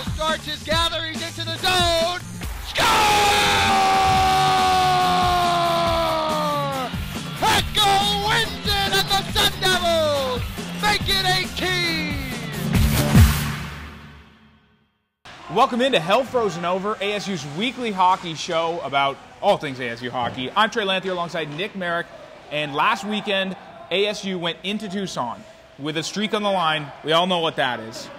starts his gatherings into the zone. Score! Echo wins it, and the Sun Devils make it 18. Welcome into Hell Frozen Over, ASU's weekly hockey show about all things ASU hockey. I'm Trey Lanthier alongside Nick Marek, and last weekend ASU went into Tucson with a streak on the line. We all know what that is,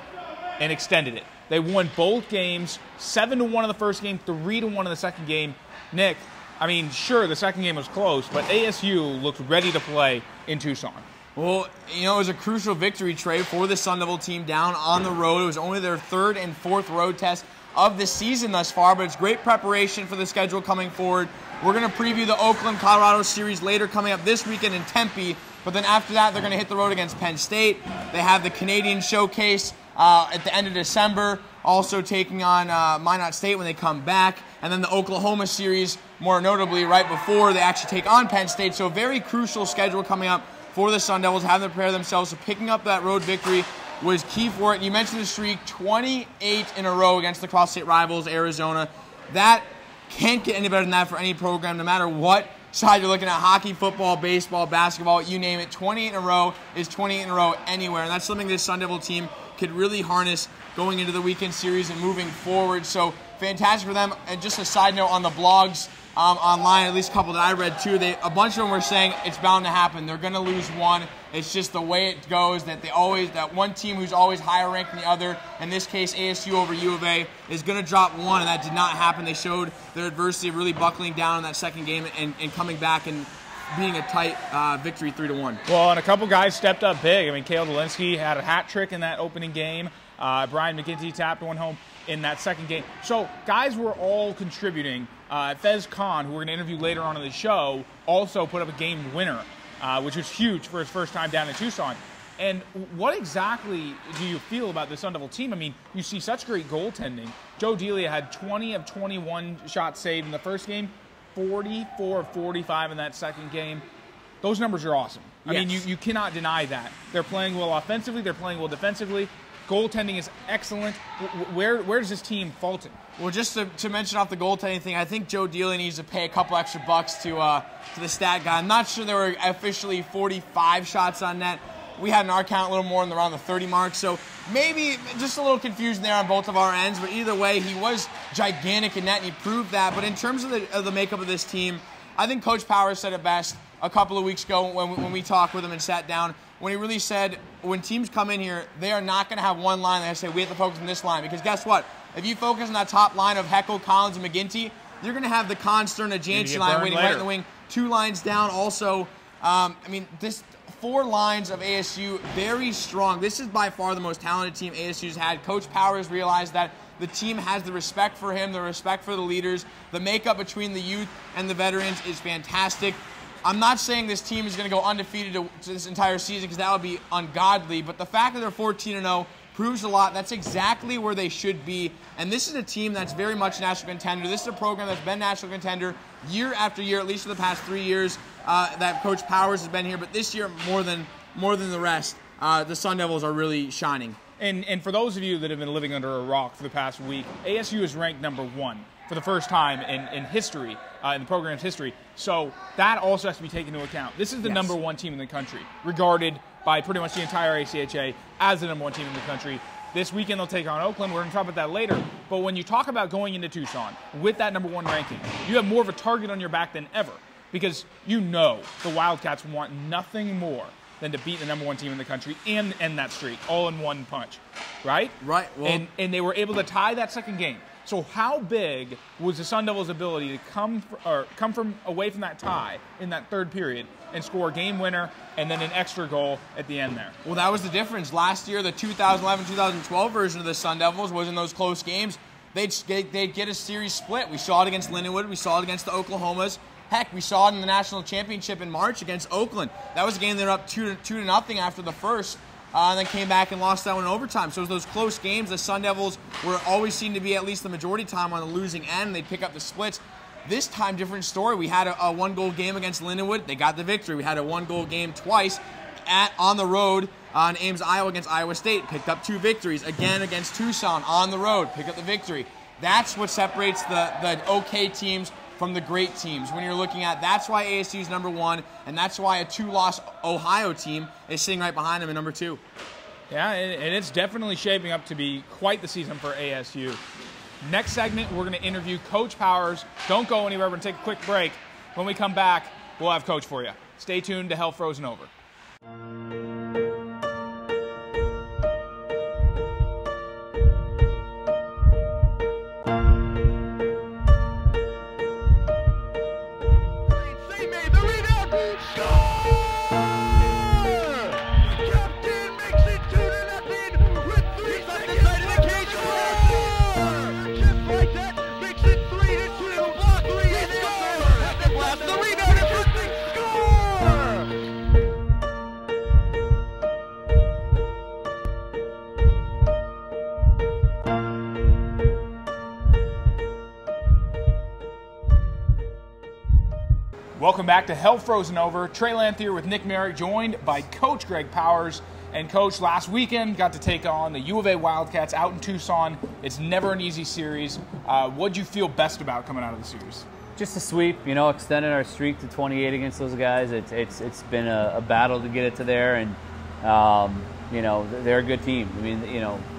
and extended it. They won both games, 7-1 in the first game, 3-1 in the second game. Nick, I mean, sure, the second game was close, but ASU looked ready to play in Tucson. Well, you know, it was a crucial victory, Trey, for the Sun Devil team down on the road. It was only their third and fourth road test of the season thus far, but it's great preparation for the schedule coming forward. We're going to preview the Oakland, Colorado series later coming up this weekend in Tempe, but then after that, they're going to hit the road against Penn State. They have the Canadian Showcase at the end of December, also taking on Minot State when they come back, and then the Oklahoma series, more notably, right before they actually take on Penn State. So a very crucial schedule coming up for the Sun Devils, having to prepare themselves. So picking up that road victory was key for it. You mentioned the streak, 28 in a row against the cross-state rivals, Arizona. That can't get any better than that for any program, no matter what side you're looking at, hockey, football, baseball, basketball, you name it. 28 in a row is 28 in a row anywhere, and that's something this Sun Devil team could really harness going into the weekend series and moving forward. So fantastic for them. And just a side note on the blogs, online, at least a couple that I read too, a bunch of them were saying it's bound to happen. They're going to lose one. It's just the way it goes, that that one team who's always higher ranked than the other, in this case ASU over UofA, is going to drop one, and that did not happen. They showed their adversity of really buckling down in that second game and coming back and being a tight victory 3-1. Well, and a couple guys stepped up big. I mean, Kale Delinsky had a hat trick in that opening game. Brian McGinty tapped one home in that second game. So guys were all contributing. Fez Khan, who we're going to interview later on in the show, also put up a game winner, which was huge for his first time down in Tucson. And what exactly do you feel about the Sun Devil team? I mean, you see such great goaltending. Joe Delia had 20 of 21 shots saved in the first game, 44 of 45 in that second game. Those numbers are awesome. I mean, you cannot deny that. They're playing well offensively. They're playing well defensively. Goaltending is excellent. Where does this team falter? Well, just to mention off the goaltending thing, I think Joe Delia needs to pay a couple extra bucks to the stat guy. I'm not sure there were officially 45 shots on net. We had in our count a little more in around the 30 mark, so maybe just a little confusion there on both of our ends, but either way, he was gigantic in net, and he proved that. But in terms of the makeup of this team, I think Coach Powers said it best a couple of weeks ago when we talked with him and sat down, when he really said when teams come in here, they are not going to have one line. They say, we have to focus on this line. Because guess what? If you focus on that top line of Heckel, Collins, and McGinty, you're going to have the Constern and Jansen line waiting right in the wing. Two lines down also. I mean, this 4 lines of ASU, very strong. This is by far the most talented team ASU's had. Coach Powers realized that the team has the respect for him, the respect for the leaders. The makeup between the youth and the veterans is fantastic. I'm not saying this team is going to go undefeated to this entire season, because that would be ungodly, but the fact that they're 14-0 proves a lot. That's exactly where they should be, and this is a team that's very much national contender. This is a program that's been national contender year after year, at least for the past 3 years that Coach Powers has been here, but this year more than the rest, the Sun Devils are really shining. And for those of you that have been living under a rock for the past week, ASU is ranked #1 for the first time in history, in the program's history. So that also has to be taken into account. This is the #1 team in the country, regarded by pretty much the entire ACHA as the #1 team in the country. This weekend they'll take on Oakland. We're going to talk about that later. But when you talk about going into Tucson with that #1 ranking, you have more of a target on your back than ever, because you know the Wildcats want nothing more than to beat the #1 team in the country and end that streak all in one punch, right? Right. Well, and they were able to tie that second game. So how big was the Sun Devils' ability to come from away from that tie in that third period and score a game winner and then an extra goal at the end there? Well, that was the difference. Last year, the 2011-2012 version of the Sun Devils was in those close games. They'd get a series split. We saw it against Lindenwood. We saw it against the Oklahomas. Heck, we saw it in the national championship in March against Oakland. That was a game they were up 2-0 after the first. And then came back and lost that one in overtime. So it was those close games. The Sun Devils were always seemed to be at least the majority time on the losing end. They'd pick up the splits. This time, different story. We had a one-goal game against Lindenwood. They got the victory. We had a one-goal game twice on the road On Ames, Iowa against Iowa State, picked up 2 victories. Again against Tucson on the road, picked up the victory. That's what separates the okay teams from the great teams. When you're looking at, that's why ASU is number 1, and that's why a 2-loss Ohio team is sitting right behind them at number 2. Yeah, and it's definitely shaping up to be quite the season for ASU. Next segment, we're going to interview Coach Powers. Don't go anywhere. We're going to take a quick break. When we come back, we'll have Coach for you. Stay tuned to Hell Frozen Over. Welcome back to Hell Frozen Over. Trey Lanthier with Nick Marek, joined by Coach Greg Powers. And Coach, last weekend got to take on the UofA Wildcats out in Tucson. It's never an easy series. What'd you feel best about coming out of the series? Just a sweep, extending our streak to 28 against those guys. It's been a battle to get it to there, and they're a good team. I mean,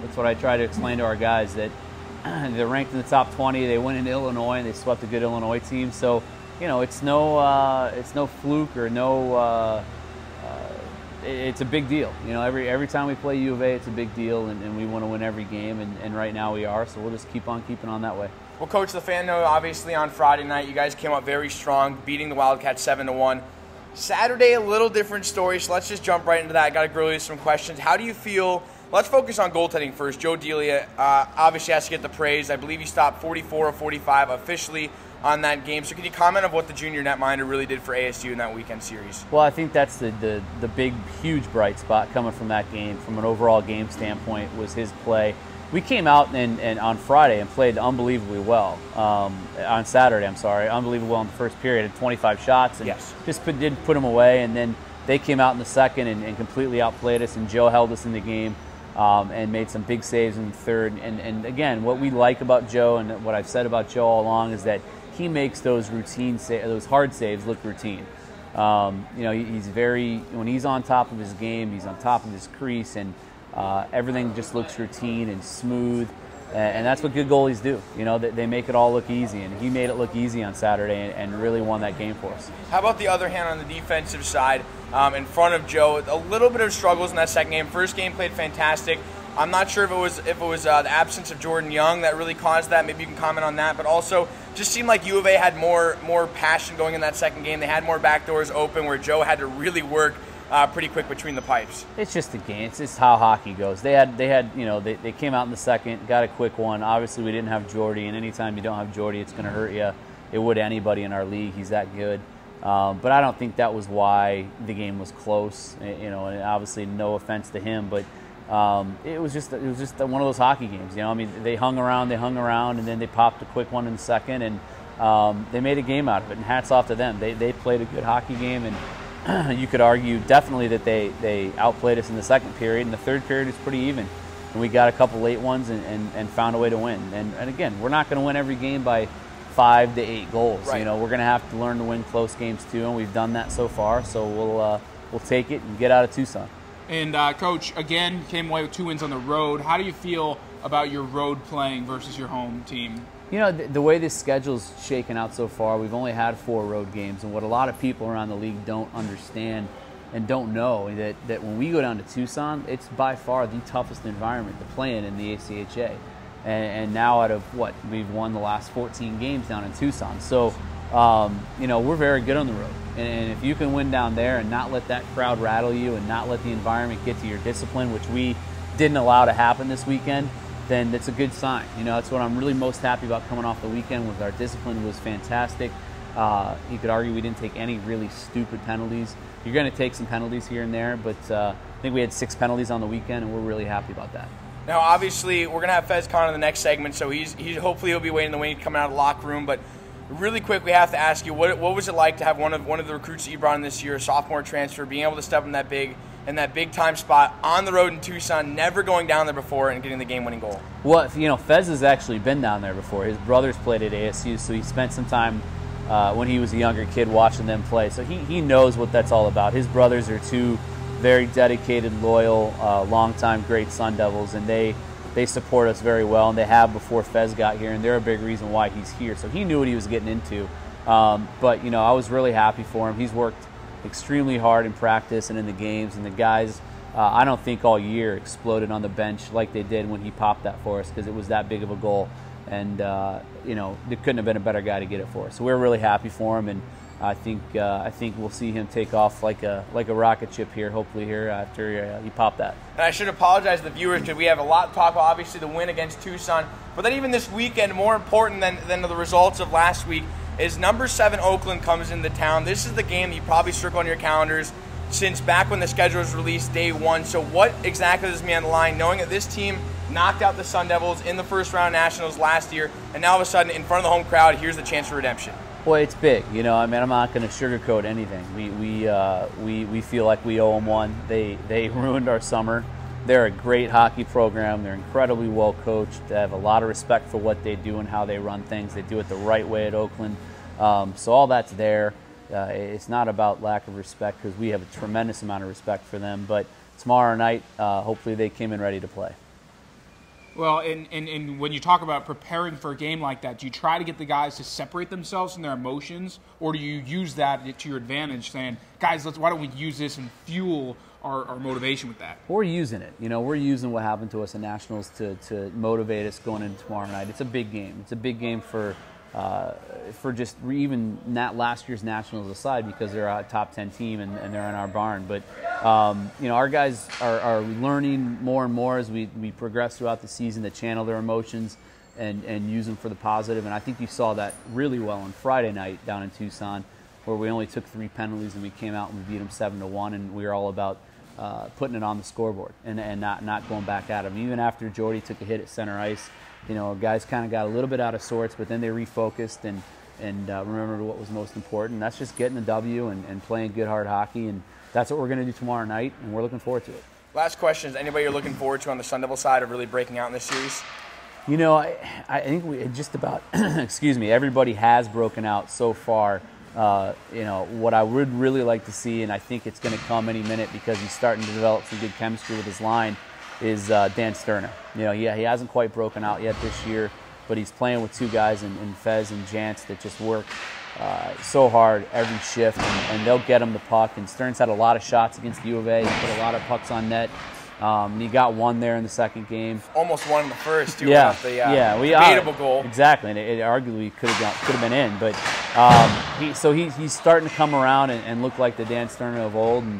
that's what I try to explain to our guys, that they're ranked in the top 20. They went into Illinois and they swept a good Illinois team. So, it's no fluke or it's a big deal. Every time we play U of A, it's a big deal, and we want to win every game, and right now we are. So we'll just keep on keeping on that way. Well, Coach, the fan know, obviously on Friday night, you guys came up very strong, beating the Wildcats 7-1. Saturday, a little different story, so let's just jump right into that. I got to grill you some questions. How do you feel? Let's focus on goaltending first. Joe Delia obviously has to get the praise. I believe he stopped 44 of 45 officially on that game. So can you comment on what the junior netminder really did for ASU in that weekend series? Well, I think that's the big, huge bright spot coming from that game, from an overall game standpoint, was his play. We came out and on Friday and played unbelievably well. On Saturday, unbelievably well in the first period, had 25 shots, and just didn't put them away. And then they came out in the second and completely outplayed us, and Joe held us in the game and made some big saves in the third. And again, what we like about Joe, and what I've said about Joe all along, is that he makes those those hard saves look routine. He's when he's on top of his game, he's on top of his crease, and everything just looks routine and smooth, and that's what good goalies do. They make it all look easy, and he made it look easy on Saturday and really won that game for us. How about the other hand on the defensive side, in front of Joe? A little bit of struggles in that second game. First game played fantastic. I'm not sure if it was the absence of Jordan Young that really caused that. Maybe you can comment on that. But also, just seemed like U of A had more passion going in that second game. They had more back doors open, where Joe had to really work pretty quick between the pipes. It's just a game. It's just how hockey goes. They came out in the second, got a quick one. Obviously, we didn't have Jordy, and anytime you don't have Jordy, it's going to hurt you. It would anybody in our league. He's that good. But I don't think that was why the game was close. And obviously, no offense to him, but it was just one of those hockey games. They hung around, and then they popped a quick one in the second, and they made a game out of it. And hats off to them. They played a good hockey game, and you could argue definitely that they outplayed us in the second period, and the third period was pretty even. And we got a couple late ones and found a way to win. And again, we're not going to win every game by 5 to 8 goals. Right. We're going to have to learn to win close games too, and we've done that so far. So we'll take it and get out of Tucson. And Coach, again, came away with 2 wins on the road. How do you feel about your road playing versus your home team? The way this schedule's shaken out so far, we've only had 4 road games, and what a lot of people around the league don't understand and don't know, that when we go down to Tucson, it's by far the toughest environment to play in the ACHA. And now out of we've won the last 14 games down in Tucson. So, we're very good on the road. And if you can win down there and not let that crowd rattle you and not let the environment get to your discipline, which we didn't allow to happen this weekend, then that's a good sign. That's what I'm really most happy about coming off the weekend. With our discipline was fantastic. You could argue we didn't take any really stupid penalties. You're going to take some penalties here and there, but I think we had 6 penalties on the weekend, and we're really happy about that. Now, obviously, we're going to have Fez Khan in the next segment, so hopefully he'll be waiting in the wing coming out of the locker room. But really quick, we have to ask you, what was it like to have one of the recruits that you brought in this year, a sophomore transfer, being able to step in that big in that big-time spot on the road in Tucson, never going down there before and getting the game-winning goal? Well, Fez has actually been down there before. His brothers played at ASU, so he spent some time when he was a younger kid watching them play. So he knows what that's all about. His brothers are two very dedicated, loyal, longtime great Sun Devils, and they support us very well, and they have before Fez got here, and they're a big reason why he's here. So he knew what he was getting into. But, I was really happy for him. He's worked extremely hard in practice and in the games, and the guys, I don't think all year exploded on the bench like they did when he popped that for us, because it was that big of a goal. And, there couldn't have been a better guy to get it for us. So we're really happy for him, and I think we'll see him take off like a rocket ship here, hopefully here after he popped that. And I should apologize to the viewers because we have a lot to talk about. Obviously, the win against Tucson, but then even this weekend, more important than the results of last week, is number 7 Oakland comes into town. This is the game that you probably circle on your calendars since back when the schedule was released day 1. So what exactly does this mean on the line, knowing that this team knocked out the Sun Devils in the first round of Nationals last year, and now all of a sudden in front of the home crowd, here's the chance for redemption? Well, it's big. I'm not going to sugarcoat anything. We feel like we owe them one. They ruined our summer. They're a great hockey program. They're incredibly well coached. They have a lot of respect for what they do and how they run things. They do it the right way at Oakland. So all that's there. It's not about lack of respect, because we have a tremendous amount of respect for them. But tomorrow night, hopefully they came in ready to play. Well, and when you talk about preparing for a game like that, do you try to get the guys to separate themselves from their emotions, or do you use that to your advantage, saying, guys, why don't we use this and fuel our motivation with that? We're using it. We're using what happened to us in Nationals to motivate us going into tomorrow night. It's a big game. It's a big game for just even not last year's Nationals aside, because they're a top 10 team and they're in our barn. But our guys are learning more and more as we progress throughout the season to channel their emotions and use them for the positive. And I think you saw that really well on Friday night down in Tucson, where we only took 3 penalties and we came out and we beat them 7-1, and we were all about putting it on the scoreboard and not going back at them. Even after Jordy took a hit at center ice, guys kind of got a little bit out of sorts, but then they refocused and remembered what was most important. That's just getting the W and playing good, hard hockey, and that's what we're going to do tomorrow night, and we're looking forward to it. Last question, is anybody you're looking forward to on the Sun Devil side of really breaking out in this series? I think we just about, everybody has broken out so far. What I would really like to see, and I think it's going to come any minute because he's starting to develop some good chemistry with his line, is Dan Sterner. He hasn't quite broken out yet this year, but he's playing with 2 guys in Fez and Jantz that just work so hard every shift, and they'll get him the puck. And Stern's had a lot of shots against UofA. He put a lot of pucks on net. He got one there in the second game. Almost one in the first, too. Yeah, off the debatable goal. Exactly, and it arguably could have been in. But he's starting to come around and look like the Dan Sterner of old. And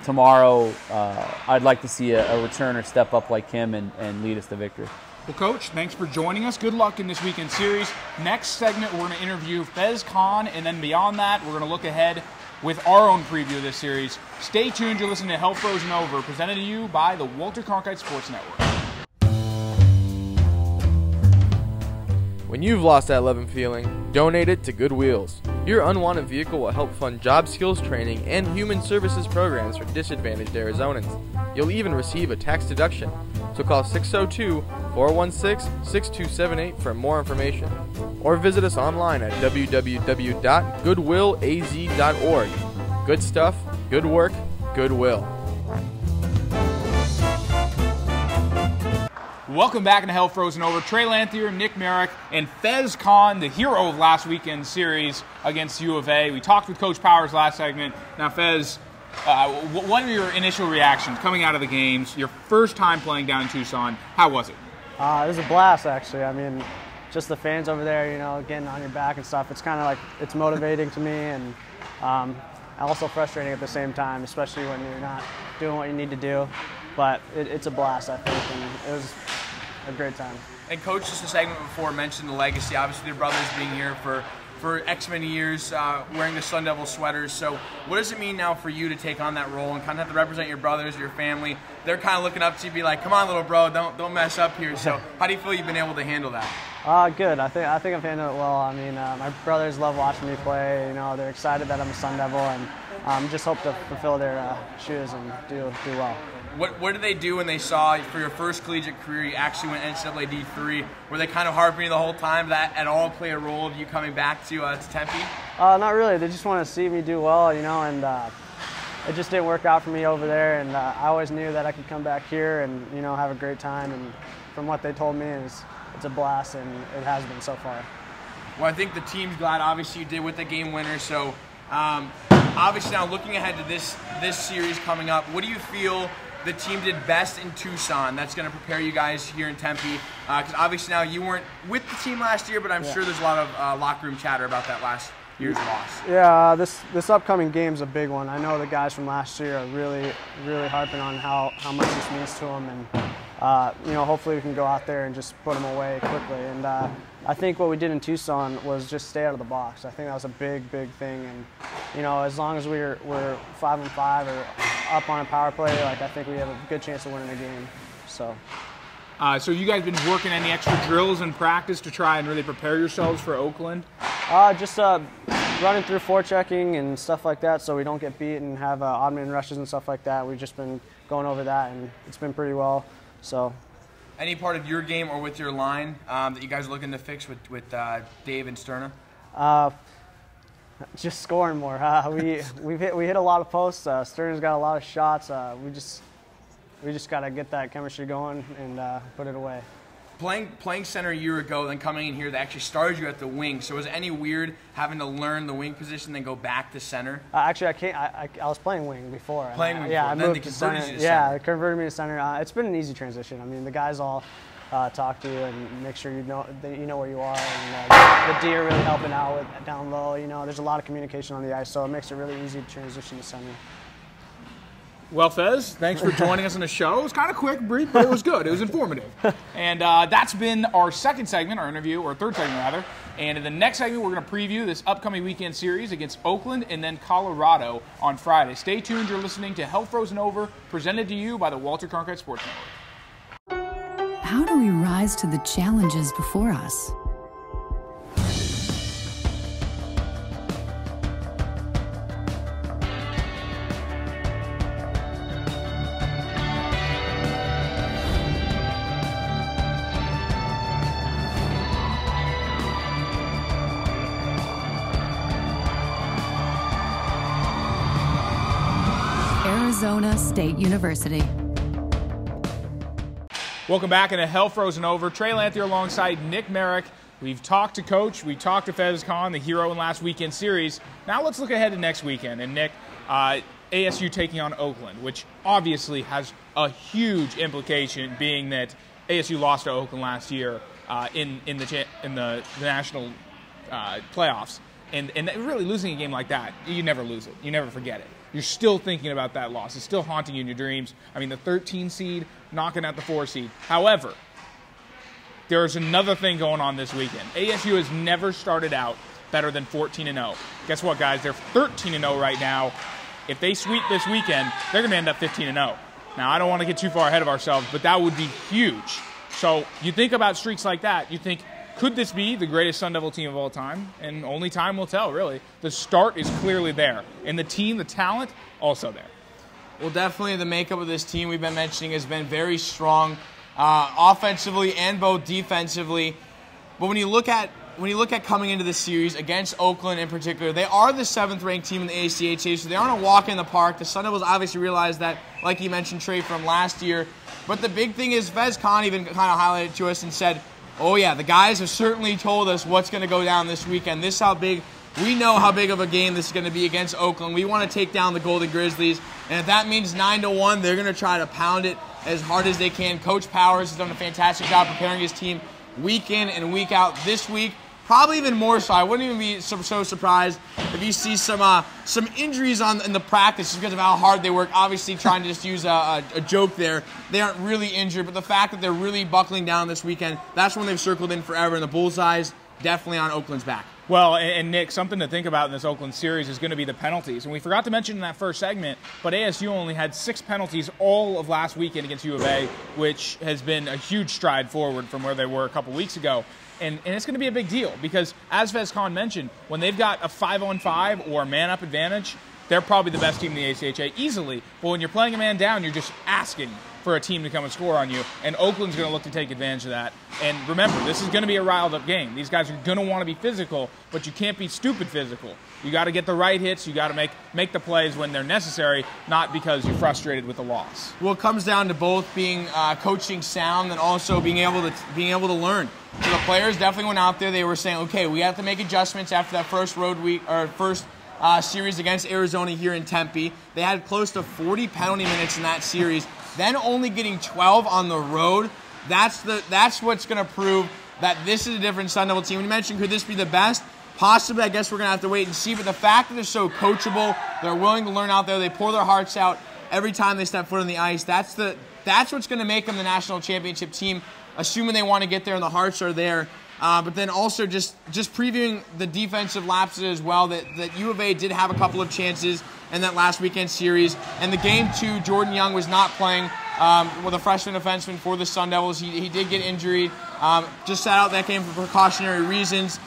tomorrow, I'd like to see a returner step up like him and lead us to victory. Well, Coach, thanks for joining us. Good luck in this weekend series. Next segment, we're going to interview Fez Khan, and then beyond that, we're going to look ahead with our own preview of this series. Stay tuned. You're listening to Hell Frozen Over, presented to you by the Walter Cronkite Sports Network. When you've lost that love and feeling, donate it to Good Wheels. Your unwanted vehicle will help fund job skills training and human services programs for disadvantaged Arizonans. You'll even receive a tax deduction. So call 602-416-6278 for more information. Or visit us online at www.goodwillaz.org. Good stuff, good work, Goodwill. Welcome back into Hell Frozen Over. Trey Lanthier, Nick Marek, and Fez Khan, the hero of last weekend's series against UofA. We talked with Coach Powers last segment. Now, Fez, what are your initial reactions coming out of the games? Your first time playing down in Tucson. How was it? It was a blast, actually. I mean, just the fans over there, getting on your back and stuff. It's kind of like, it's motivating to me, and also frustrating at the same time, especially when you're not doing what you need to do. But it's a blast, I think, and it was a great time. And Coach, just a segment before, mentioned the legacy. Obviously, your brothers being here for X many years, wearing the Sun Devil sweaters. So what does it mean now for you to take on that role and kind of have to represent your brothers, your family? They're kind of looking up to you, be like, come on, little bro, don't mess up here. So how do you feel you've been able to handle that? Good. I think I've handled it well. I mean, my brothers love watching me play. They're excited that I'm a Sun Devil, and just hope to fulfill their shoes and do well. What did they do when they saw for your first collegiate career you actually went NCAA D3? Were they kind of harping you the whole time? Did that at all play a role of you coming back to Tempe? Not really. They just want to see me do well, and it just didn't work out for me over there. And I always knew that I could come back here and have a great time. And from what they told me, it's a blast, and it has been so far. Well, I think the team's glad. Obviously, you did with the game winner. So, obviously, now looking ahead to this series coming up, what do you feel the team did best in Tucson that's going to prepare you guys here in Tempe? Because obviously now you weren't with the team last year, but I'm sure there's a lot of locker room chatter about that last year's loss. Yeah, this upcoming game's a big one. I know the guys from last year are really, really harping on how much this means to them, and hopefully we can go out there and just put them away quickly. And I think what we did in Tucson was just stay out of the box. I think that was a big thing. And as long as we're 5-on-5 or up on a power play, I think we have a good chance of winning the game. So you guys been working any extra drills in practice to try and really prepare yourselves for Oakland? Just running through forechecking and stuff like that, so we don't get beat and have odd man rushes and stuff like that. We've just been going over that, and it's been pretty well. So, any part of your game or with your line that you guys are looking to fix with Dave and Sterna? Just scoring more. We hit a lot of posts. Sterna's got a lot of shots. We just got to get that chemistry going and put it away. Playing center a year ago, then coming in here, they actually started you at the wing. So was it any weird having to learn the wing position, then go back to center? Actually, I was playing wing before. I moved to center. Yeah, they converted me to center. It's been an easy transition. I mean, the guys all talk to you and make sure you know where you are. And the D are really helping out with down low. There's a lot of communication on the ice, so it makes it really easy to transition to center. Well, Fez, thanks for joining us on the show. It was kind of quick, brief, but it was good. It was informative. And that's been our second segment, our interview, or third segment, rather. And in the next segment, we're going to preview this upcoming weekend series against Oakland and then Colorado on Friday. Stay tuned. You're listening to Hell Frozen Over, presented to you by the Walter Cronkite Sports Network. How do we rise to the challenges before us? Arizona State University. Welcome back into Hell Frozen Over. Trey Lanthier alongside Nick Marek. We've talked to Coach. We talked to Fez Khan, the hero in last weekend series. Now let's look ahead to next weekend. And Nick, ASU taking on Oakland, which obviously has a huge implication, being that ASU lost to Oakland last year in the national playoffs. And really losing a game like that, you never lose it. You never forget it. You're still thinking about that loss. It's still haunting you in your dreams. I mean, the 13 seed knocking out the 4 seed. However, there's another thing going on this weekend. ASU has never started out better than 14-0. Guess what, guys? They're 13-0 right now. If they sweep this weekend, they're going to end up 15-0. Now, I don't want to get too far ahead of ourselves, but that would be huge. So you think about streaks like that, you think, could this be the greatest Sun Devil team of all time? And only time will tell, really. The start is clearly there. And the team, the talent, also there. Well, definitely the makeup of this team we've been mentioning has been very strong offensively and both defensively. But when you look at coming into the series against Oakland in particular, they are the 7th-ranked team in the ACHA, so they aren't a walk in the park. The Sun Devils obviously realized that, like you mentioned, Trey, from last year. But the big thing is Fez Khan even kind of highlighted to us and said, oh, yeah, the guys have certainly told us what's going to go down this weekend. We know how big of a game this is going to be against Oakland. We want to take down the Golden Grizzlies. And if that means 9-1, they're going to try to pound it as hard as they can. Coach Powers has done a fantastic job preparing his team week in and week out. This week, probably even more so. I wouldn't even be so surprised if you see some injuries in the practice just because of how hard they work. Obviously, trying to just use a joke there. They aren't really injured, but the fact that they're really buckling down this weekend, that's when they've circled in forever, and the bullseye's definitely on Oakland's back. Well, and Nick, something to think about in this Oakland series is going to be the penalties. And we forgot to mention in that first segment, but ASU only had 6 penalties all of last weekend against UofA, which has been a huge stride forward from where they were a couple weeks ago. And it's going to be a big deal because, as Fez Khan mentioned, when they've got a 5-on-5 or man-up advantage, they're probably the best team in the ACHA easily. But when you're playing a man down, you're just asking for a team to come and score on you, and Oakland's going to look to take advantage of that. And remember, this is going to be a riled-up game. These guys are going to want to be physical, but you can't be stupid physical. You got to get the right hits. You got to make the plays when they're necessary, not because you're frustrated with the loss. Well, it comes down to both being coaching sound and also being able to learn. So the players definitely went out there. They were saying, okay, we have to make adjustments after that first series against Arizona here in Tempe. They had close to 40 penalty minutes in that series. Then only getting 12 on the road. That's what's going to prove that this is a different Sun Devil team. When you mentioned, could this be the best? Possibly. I guess we're going to have to wait and see. But the fact that they're so coachable, they're willing to learn out there, they pour their hearts out every time they step foot on the ice. That's what's going to make them the national championship team, assuming they want to get there and the hearts are there. But then also just previewing the defensive lapses as well, that UofA did have a couple of chances in that last weekend series. And the game 2, Jordan Young was not playing with a freshman defenseman for the Sun Devils. He did get injured. Just sat out that game for precautionary reasons.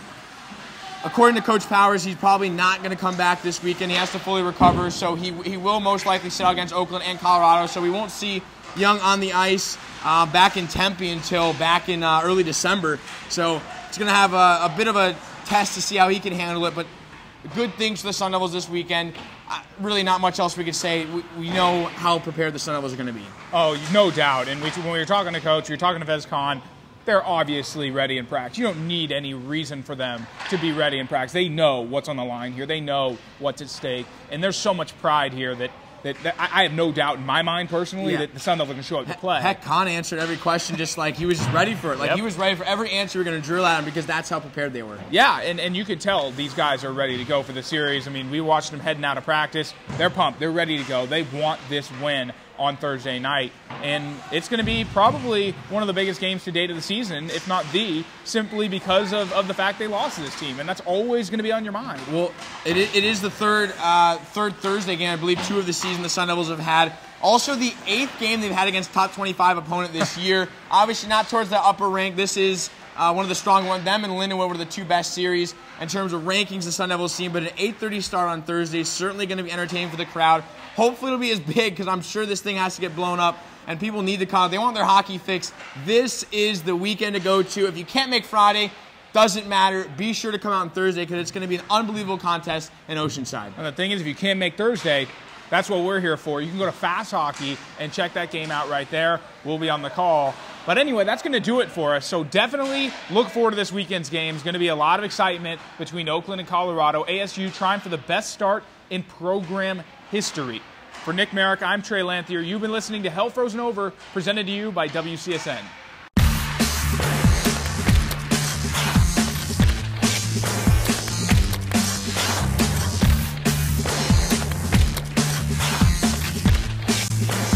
According to Coach Powers, he's probably not going to come back this weekend. He has to fully recover, so he will most likely sit out against Oakland and Colorado. So we won't see Young on the ice back in Tempe until back in early December. So it's going to have a bit of a test to see how he can handle it. But good things for the Sun Devils this weekend. Really not much else we could say. We know how prepared the Sun Devils are going to be. Oh, no doubt. And when we were talking to Coach, we were talking to VezCon, they're obviously ready in practice. You don't need any reason for them to be ready in practice. They know what's on the line here. They know what's at stake. And there's so much pride here that I have no doubt in my mind personally that the Sun Devils can show up to play. Heck, Con answered every question just like he was just ready for it. Like he was ready for every answer we were going to drill at him because that's how prepared they were. Yeah, and you could tell these guys are ready to go for the series. I mean, we watched them heading out of practice. They're pumped. They're ready to go. They want this win on Thursday night. And it's going to be probably one of the biggest games to date of the season, if not the, simply because of the fact they lost to this team. And that's always going to be on your mind. Well, it is the third Thursday game, I believe, 2 of the season the Sun Devils have had. Also the 8th game they've had against top 25 opponent this year. Obviously not towards the upper rank. This is one of the strong ones. Them and Lindenwood were the 2 best series in terms of rankings the Sun Devils team. But an 8:30 start on Thursday is certainly going to be entertaining for the crowd. Hopefully it'll be as big because I'm sure this thing has to get blown up and people need to come. They want their hockey fix. This is the weekend to go to. If you can't make Friday, doesn't matter. Be sure to come out on Thursday because it's going to be an unbelievable contest in Oceanside. And the thing is, if you can't make Thursday, that's what we're here for. You can go to Fast Hockey and check that game out right there. We'll be on the call. But anyway, that's going to do it for us. So definitely look forward to this weekend's game. It's going to be a lot of excitement between Oakland and Colorado. ASU trying for the best start in program history. For Nick Marek, I'm Trey Lanthier. You've been listening to Hell Frozen Over, presented to you by WCSN.